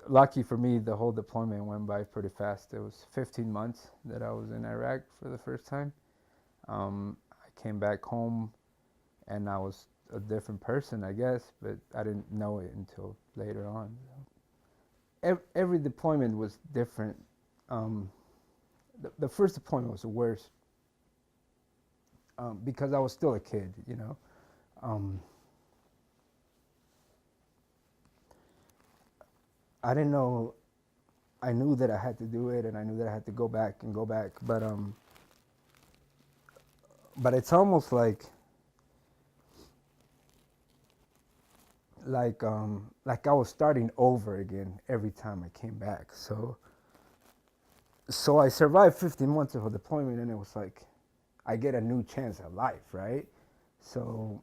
lucky for me, the whole deployment went by pretty fast. It was 15 months that I was in Iraq for the first time. I came back home and I was a different person, I guess, but I didn't know it until later on. Every deployment was different. Um, the first deployment was the worst because I was still a kid, you know. Um, I didn't know. I knew that I had to do it, and I knew that I had to go back and go back. But it's almost like I was starting over again every time I came back. So I survived 15 months of a deployment, and it was like I get a new chance at life, right? So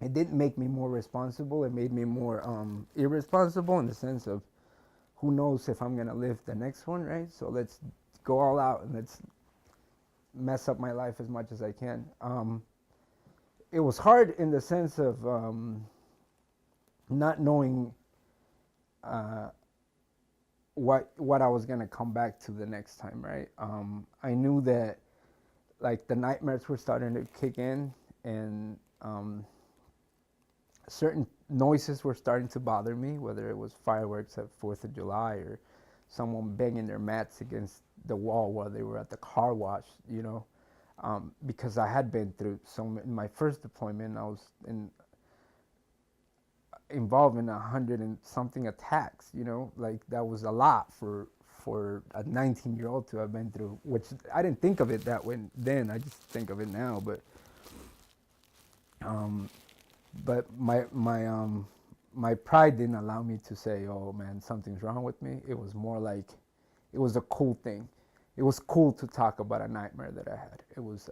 it didn't make me more responsible. It made me more irresponsible in the sense of who knows if I'm gonna live the next one, right? So let's go all out and let's mess up my life as much as I can. It was hard in the sense of not knowing uh, what I was gonna come back to the next time, right? I knew that like the nightmares were starting to kick in, and certain noises were starting to bother me, whether it was fireworks at 4th of July or someone banging their mats against the wall while they were at the car wash, you know. Because I had been through in my first deployment, I was involved in 100 and something attacks, you know, like that was a lot for a 19-year-old to have been through, which I didn't think of it that way then. I just think of it now, um, but my pride didn't allow me to say, "Oh man, something's wrong with me." It was more like it was a cool thing. It was cool to talk about a nightmare that I had. It was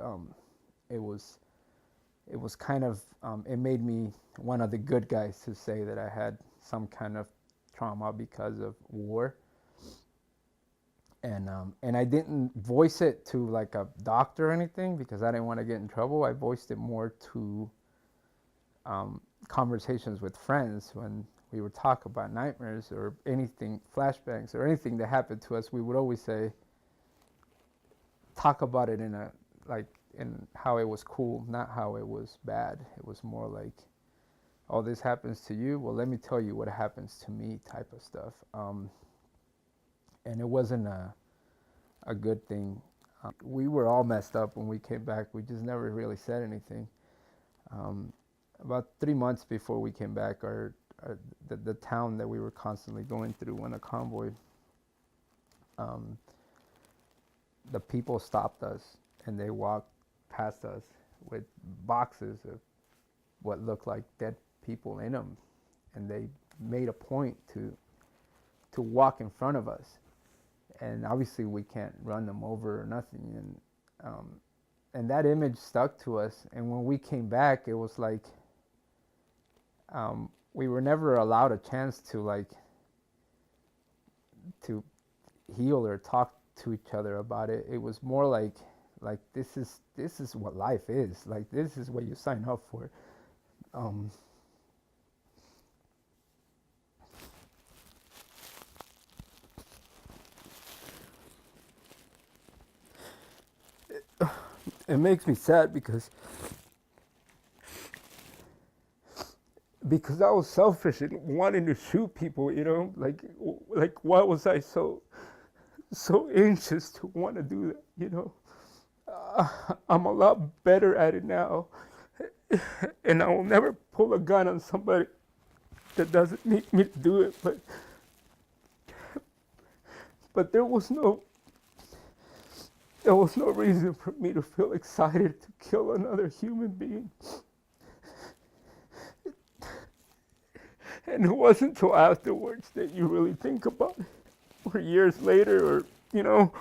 it was kind of it made me one of the good guys to say that I had some kind of trauma because of war, and I didn't voice it to like a doctor or anything because I didn't want to get in trouble. I voiced it more to conversations with friends when we would talk about nightmares or anything, flashbacks or anything that happened to us. We would always say, talk about it in a like in how it was cool, not how it was bad. It was more like, oh, this happens to you. Well, let me tell you what happens to me, type of stuff. And it wasn't a good thing. We were all messed up when we came back. We just never really said anything. Um, about 3 months before we came back, the town that we were constantly going through on a convoy, um, the people stopped us and they walked past us with boxes of what looked like dead people in them, and they made a point to walk in front of us. And obviously we can't run them over or nothing, and that image stuck to us. And when we came back, it was like we were never allowed a chance to to heal or talk to each other about it. It was more like this is what life is. Like this is what you sign up for. Um, it makes me sad because I was selfish and wanting to shoot people. You know, like why was I so anxious to want to do that? You know, I'm a lot better at it now, and I will never pull a gun on somebody that doesn't need me to do it. But there was no reason for me to feel excited to kill another human being. And it wasn't until afterwards that you really think about it, or years later, or you know,